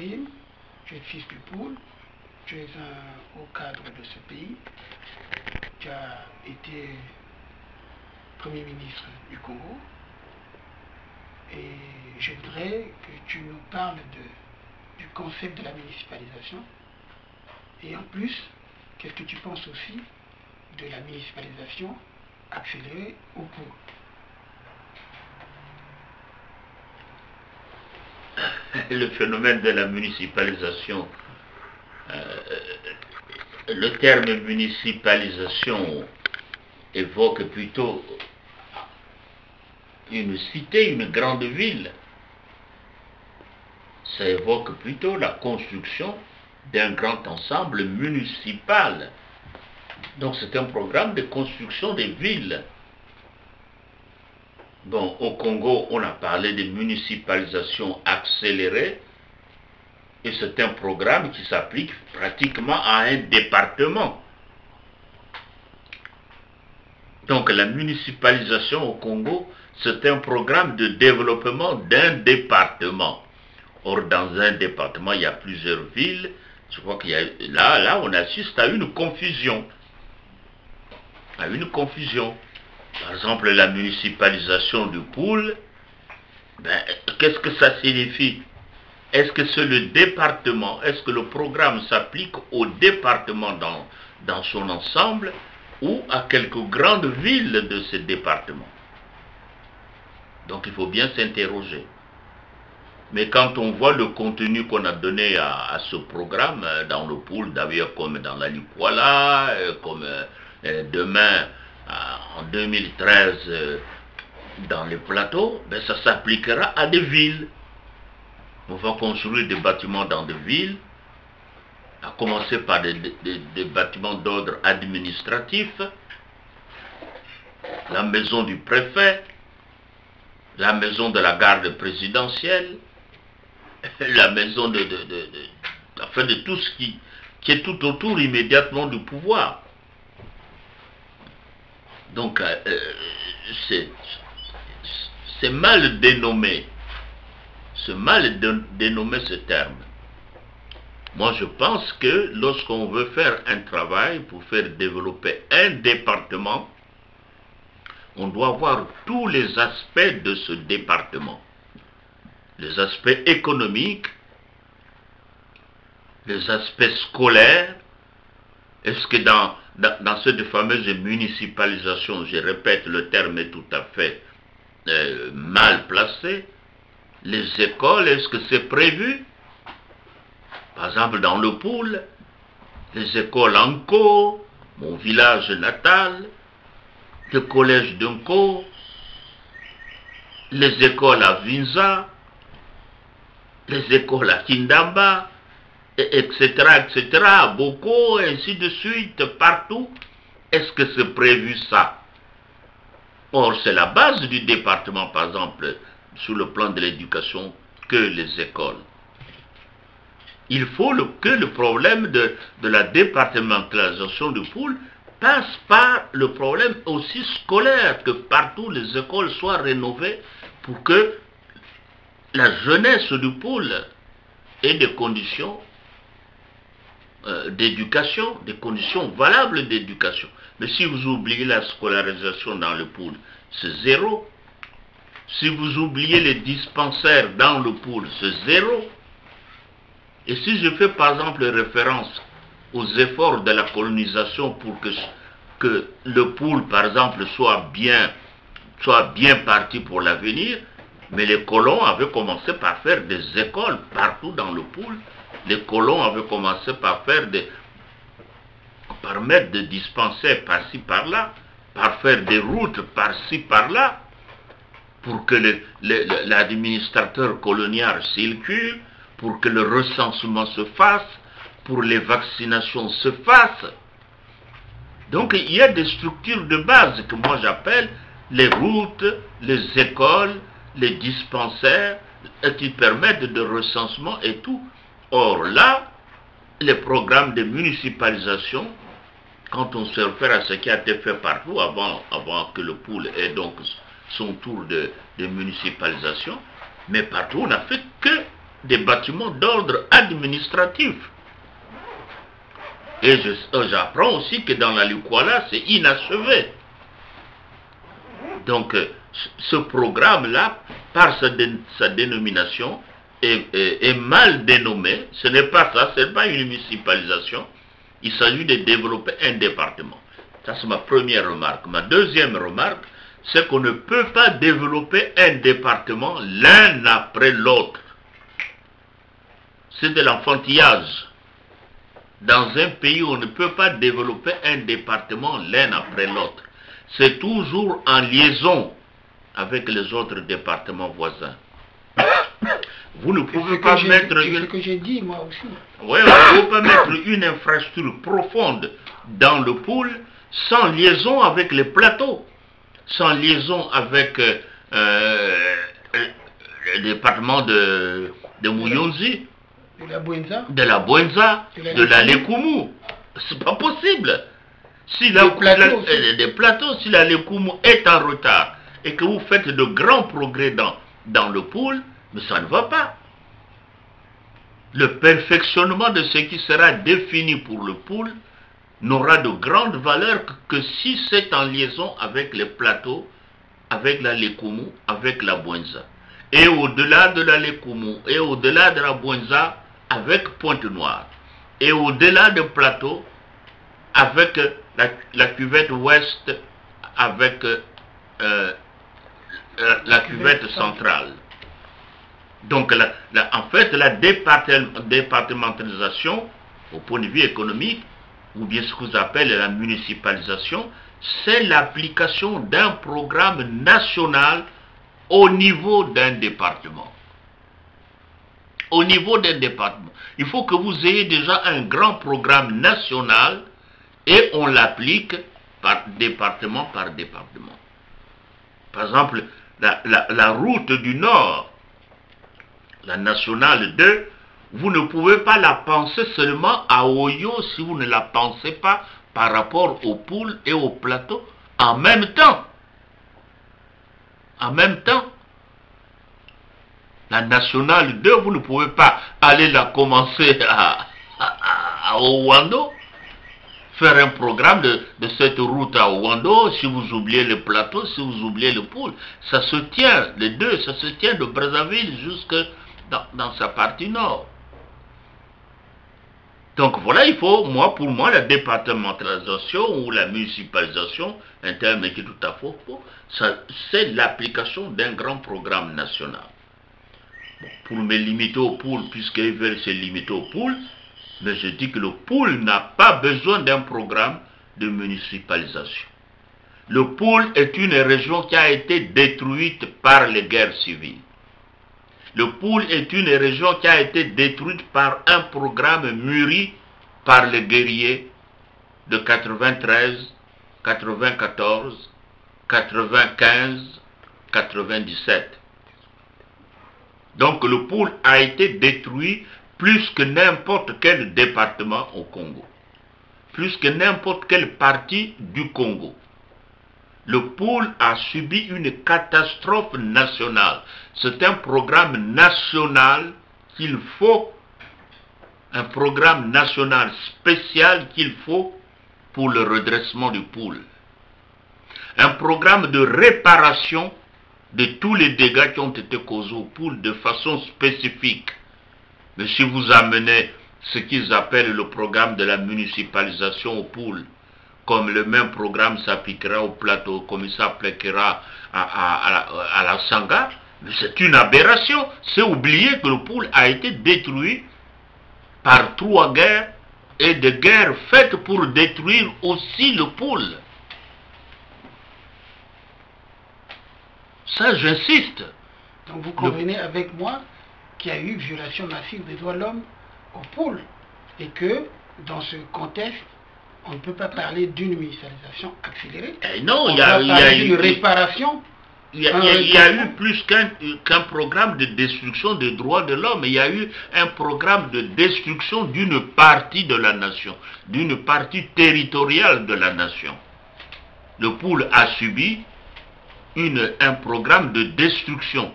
m'exprime. Tu es fils du Poul, tu es un haut cadre de ce pays, tu as été Premier ministre du Congo, et je voudrais que tu nous parles du concept de la municipalisation, et en plus, qu'est-ce que tu penses aussi de la municipalisation accélérée au Poul? Le phénomène de la municipalisation, le terme municipalisation évoque plutôt une cité, une grande ville. Ça évoque plutôt la construction d'un grand ensemble municipal. Donc c'est un programme de construction des villes. Bon, au Congo, on a parlé de municipalisation accélérée, et c'est un programme qui s'applique pratiquement à un département. Donc la municipalisation au Congo, c'est un programme de développement d'un département. Or, dans un département, il y a plusieurs villes. Je crois qu'il y a là, on assiste à une confusion. À une confusion. Par exemple, la municipalisation du Poul, qu'est-ce que ça signifie? Est-ce que c'est le département? Est-ce que le programme s'applique au département dans son ensemble ou à quelques grandes villes de ce département? Donc il faut bien s'interroger. Mais quand on voit le contenu qu'on a donné à ce programme dans le Poul, d'ailleurs comme dans la Likwala, comme demain en 2013 dans les plateaux, ça s'appliquera à des villes. On va construire des bâtiments dans des villes, à commencer par des bâtiments d'ordre administratif, la maison du préfet, la maison de la garde présidentielle, la maison de tout ce qui est tout autour immédiatement du pouvoir. Donc, c'est mal dénommé. C'est mal dénommé ce terme. Moi, je pense que lorsqu'on veut faire un travail pour faire développer un département, on doit voir tous les aspects de ce département. Les aspects économiques, les aspects scolaires. Est-ce que dans cette fameuse municipalisation, je répète, le terme est tout à fait mal placé, les écoles, est-ce que c'est prévu? Par exemple, dans le Poul, les écoles Anko, mon village natal, le collège d'Unko, les écoles à Vinza, les écoles à Kindamba, etc., à Boko, ainsi de suite, partout. Est-ce que c'est prévu ça? Or, c'est la base du département, par exemple, sur le plan de l'éducation, que les écoles. Il faut que le problème de la départementalisation du Poul passe par le problème aussi scolaire, que partout les écoles soient rénovées pour que la jeunesse du Poul ait des conditions d'éducation, des conditions valables d'éducation. Mais si vous oubliez la scolarisation dans le Poul, c'est zéro. Si vous oubliez les dispensaires dans le Poul, c'est zéro. Et si je fais par exemple référence aux efforts de la colonisation pour que le Poul, par exemple, soit bien parti pour l'avenir, mais les colons avaient commencé par faire des écoles partout dans le Poul. Les colons avaient commencé par mettre des dispensaires par-ci par-là, par faire des routes par-ci par-là, pour que l'administrateur colonial circule, pour que le recensement se fasse, pour les vaccinations se fassent. Donc il y a des structures de base que moi j'appelle les routes, les écoles, les dispensaires, qui permettent de recensement et tout. Or là, les programmes de municipalisation, quand on se réfère à ce qui a été fait partout avant que le Poul ait donc son tour de municipalisation, mais partout on n'a fait que des bâtiments d'ordre administratif. Et j'apprends aussi que dans la Lukwala, c'est inachevé. Donc, ce programme-là, par sa dénomination, est mal dénommé. Ce n'est pas ça, ce n'est pas une municipalisation. Il s'agit de développer un département. Ça, c'est ma première remarque. Ma deuxième remarque, c'est qu'on ne peut pas développer un département l'un après l'autre. C'est de l'enfantillage. Dans un pays, on ne peut pas développer un département l'un après l'autre. C'est toujours en liaison avec les autres départements voisins. Vous ne pouvez pas mettre une... ce que j'ai dit, moi aussi. Oui, on ne peut pas mettre une infrastructure profonde dans le pôle sans liaison avec les plateaux, sans liaison avec le département de Muyonzi, de la Bwenza, de la Lekumu. C'est pas possible. Si des plateaux, si la Lekumu est en retard et que vous faites de grands progrès dans le pôle, mais ça ne va pas. Le perfectionnement de ce qui sera défini pour le pôle n'aura de grande valeur que si c'est en liaison avec les plateaux, avec la Lekumu, avec la Bwenza. Et au-delà de la Lekumu, et au-delà de la Bwenza, avec Pointe-Noire. Et au-delà des plateaux, avec la cuvette ouest, avec la cuvette centrale. Donc, en fait, la départementalisation, au point de vue économique, ou bien ce que vous appelez la municipalisation, c'est l'application d'un programme national au niveau d'un département. Au niveau d'un département. Il faut que vous ayez déjà un grand programme national et on l'applique par département par département. Par exemple, la route du Nord, la nationale 2, vous ne pouvez pas la penser seulement à Oyo si vous ne la pensez pas par rapport aux poules et aux plateaux en même temps. En même temps. La nationale 2, vous ne pouvez pas aller la commencer à Owando, faire un programme de cette route à Owando, si vous oubliez le plateau, si vous oubliez le pôle. Ça se tient, les deux, ça se tient de Brazzaville jusque dans sa partie nord. Donc voilà, il faut, pour moi, la départementalisation ou la municipalisation, un terme qui est tout à fait faux, c'est l'application d'un grand programme national. Bon, pour me limiter au pôle, puisqu'ils veulent se limiter au pôle, mais je dis que le pôle n'a pas besoin d'un programme de municipalisation. Le pôle est une région qui a été détruite par les guerres civiles. Le pôle est une région qui a été détruite par un programme mûri par les guerriers de 93, 94, 95, 97. Donc le pôle a été détruit plus que n'importe quel département au Congo, plus que n'importe quelle partie du Congo. Le pôle a subi une catastrophe nationale. C'est un programme national qu'il faut, un programme national spécial qu'il faut pour le redressement du pôle. Un programme de réparation de tous les dégâts qui ont été causés au pôle de façon spécifique. Mais si vous amenez ce qu'ils appellent le programme de la municipalisation au pôle, comme le même programme s'appliquera au plateau, comme il s'appliquera à la Sangha, mais c'est une aberration. C'est oublier que le pôle a été détruit par 3 guerres et des guerres faites pour détruire aussi le pôle. Ça, j'insiste. Donc vous convenez avec moi qu'il y a eu violation massive des droits de l'homme au pôle et que dans ce contexte, on ne peut pas parler d'une municipalisation accélérée. Non, il y a eu une réparation. Il y a eu plus qu'un programme de destruction des droits de l'homme. Il y a eu un programme de destruction d'une partie de la nation, d'une partie territoriale de la nation. Le pôle a subi un programme de destruction.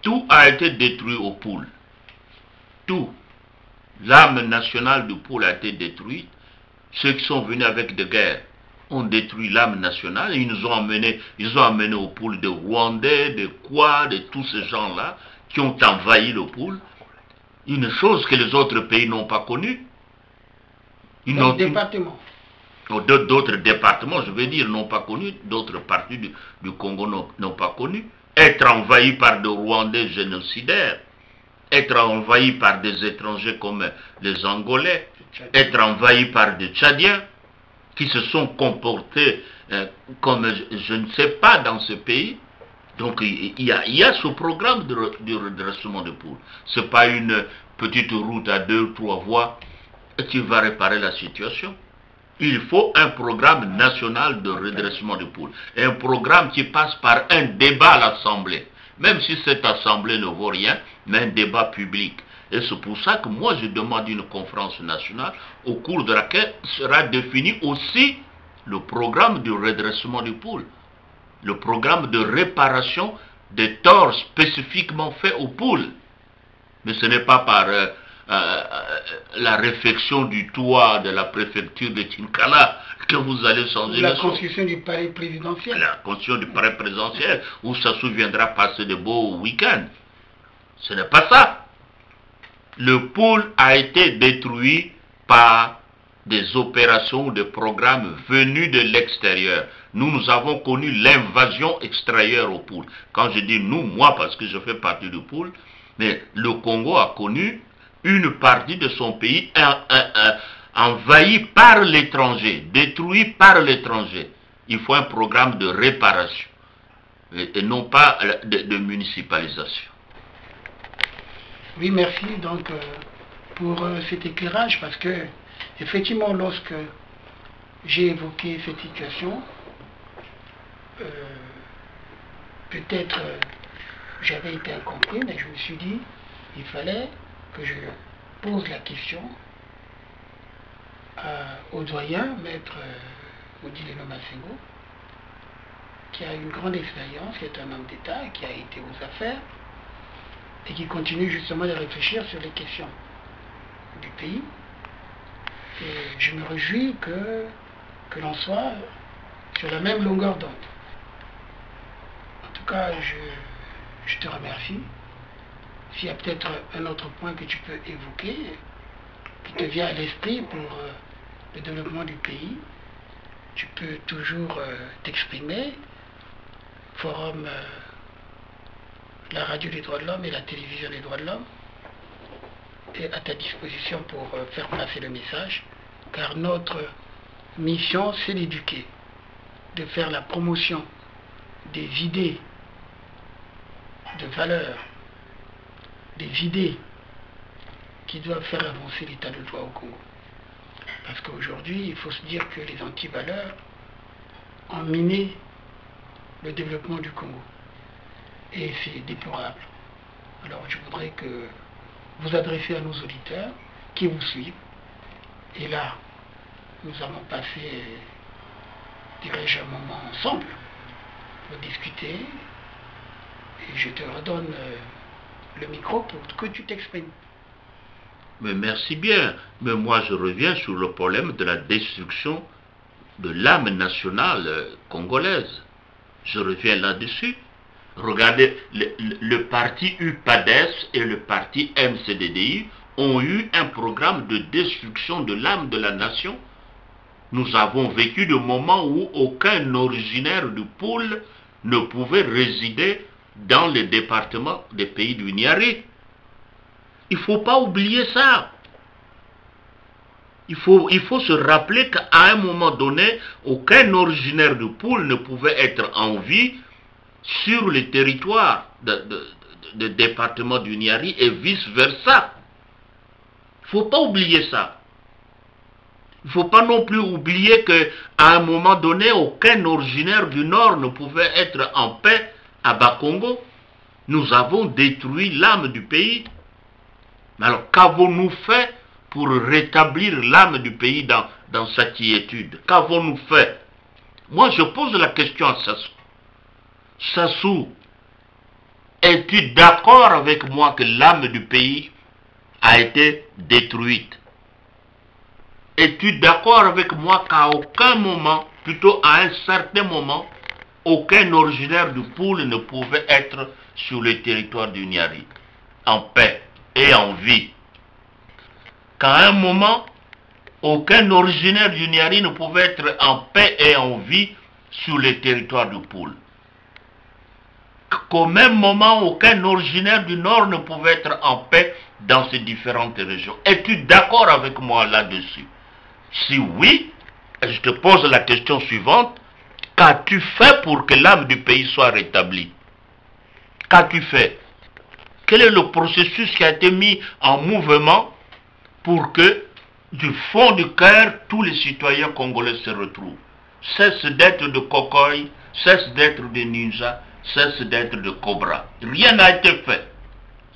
Tout a été détruit au pôle. tout. L'âme nationale du pôle a été détruite. Ceux qui sont venus avec des guerres ont détruit l'âme nationale. Ils nous ont amené au pôle de Rwandais, de quoi, de tous ces gens-là qui ont envahi le pôle. Une chose que les autres pays n'ont pas connue. D'autres départements. D'autres départements, je veux dire, n'ont pas connu, d'autres parties du Congo n'ont pas connu. Être envahi par des Rwandais génocidaires, être envahi par des étrangers comme les Angolais, être envahi par des Tchadiens qui se sont comportés comme je ne sais pas dans ce pays. Donc il y a ce programme de redressement de pôle. Ce n'est pas une petite route à 2 ou 3 voies qui va réparer la situation. Il faut un programme national de redressement de pôle. Un programme qui passe par un débat à l'Assemblée. Même si cette Assemblée ne vaut rien, mais un débat public. Et c'est pour ça que moi je demande une conférence nationale au cours de laquelle sera défini aussi le programme de redressement du pôle. Le programme de réparation des torts spécifiquement faits au pôle. Mais ce n'est pas par la réfection du toit de la préfecture de Tinkala que vous allez changer la construction du palais présidentiel. La construction du palais présidentiel, où ça souviendra passer de beaux week-ends. Ce n'est pas ça. Le pôle a été détruit par des opérations ou des programmes venus de l'extérieur. Nous avons connu l'invasion extérieure au pôle. Quand je dis nous, moi, parce que je fais partie du pôle, mais le Congo a connu une partie de son pays envahi par l'étranger, détruit par l'étranger. Il faut un programme de réparation et non pas de municipalisation. Oui, merci donc pour cet éclairage, parce que effectivement lorsque j'ai évoqué cette situation, peut-être j'avais été incompris, mais je me suis dit il fallait que je pose la question au doyen, maître Odilino Masengo, qui a une grande expérience, qui est un homme d'État, qui a été aux affaires, et qui continue justement de réfléchir sur les questions du pays. Et je me réjouis que l'on soit sur la même longueur d'onde. En tout cas, je te remercie. S'il y a peut-être un autre point que tu peux évoquer, qui te vient à l'esprit pour le développement du pays, tu peux toujours t'exprimer. Forum, la radio des droits de l'homme et la télévision des droits de l'homme est à ta disposition pour faire passer le message, car notre mission, c'est d'éduquer, de faire la promotion des idées de valeur, des idées qui doivent faire avancer l'état de droit au Congo. Parce qu'aujourd'hui, il faut se dire que les antivaleurs ont miné le développement du Congo. Et c'est déplorable. Alors je voudrais que vous adressiez à nos auditeurs qui vous suivent. Et là, nous allons passer, dirais-je, un moment ensemble pour discuter. Et je te redonne le micro pour que tu t'exprimes. Mais merci bien. Mais moi, je reviens sur le problème de la destruction de l'âme nationale congolaise. Je reviens là-dessus. Regardez, le parti UPADES et le parti MCDDI ont eu un programme de destruction de l'âme de la nation. Nous avons vécu de moments où aucun originaire du pôle ne pouvait résider dans les départements des pays du Niari. Il ne faut pas oublier ça. Il faut se rappeler qu'à un moment donné, aucun originaire du pôle ne pouvait être en vie sur le territoire de département du Niari et vice-versa. Il ne faut pas oublier ça. Il ne faut pas non plus oublier qu'à un moment donné, aucun originaire du Nord ne pouvait être en paix à Bakongo. Nous avons détruit l'âme du pays. Mais alors, qu'avons-nous fait pour rétablir l'âme du pays dans sa quiétude? Qu'avons-nous fait? Moi, je pose la question à Sassou. Sassou, es-tu d'accord avec moi que l'âme du pays a été détruite. Es-tu d'accord avec moi qu'à aucun moment, plutôt à un certain moment, aucun originaire du Poul ne pouvait être sur le territoire du Niari, en paix et en vie? Qu'à un moment, aucun originaire du Niari ne pouvait être en paix et en vie sur le territoire du Poul. Qu'au même moment, aucun originaire du Nord ne pouvait être en paix dans ces différentes régions. Es-tu d'accord avec moi là-dessus? Si oui, je te pose la question suivante. Qu'as-tu fait pour que l'âme du pays soit rétablie? Qu'as-tu fait? Quel est le processus qui a été mis en mouvement pour que, du fond du cœur, tous les citoyens congolais se retrouvent? Cesse d'être de cocoy, cesse d'être de ninja, cesse d'être de cobra. Rien n'a été fait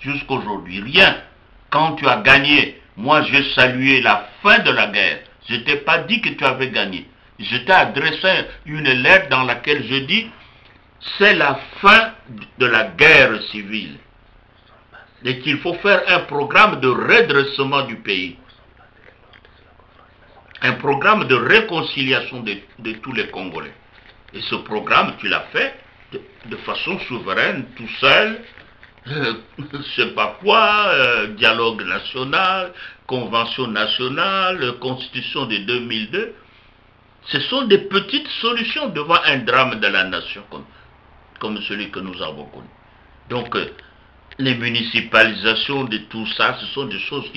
jusqu'aujourd'hui, rien. Quand tu as gagné, moi j'ai salué la fin de la guerre. Je ne t'ai pas dit que tu avais gagné. Je t'ai adressé une lettre dans laquelle je dis c'est la fin de la guerre civile et qu'il faut faire un programme de redressement du pays, un programme de réconciliation de tous les Congolais. Et ce programme, tu l'as fait de façon souveraine, tout seul, je sais pas quoi, dialogue national, convention nationale, constitution de 2002. Ce sont des petites solutions devant un drame de la nation comme celui que nous avons connu. Donc, les municipalisations de tout ça, ce sont des choses qui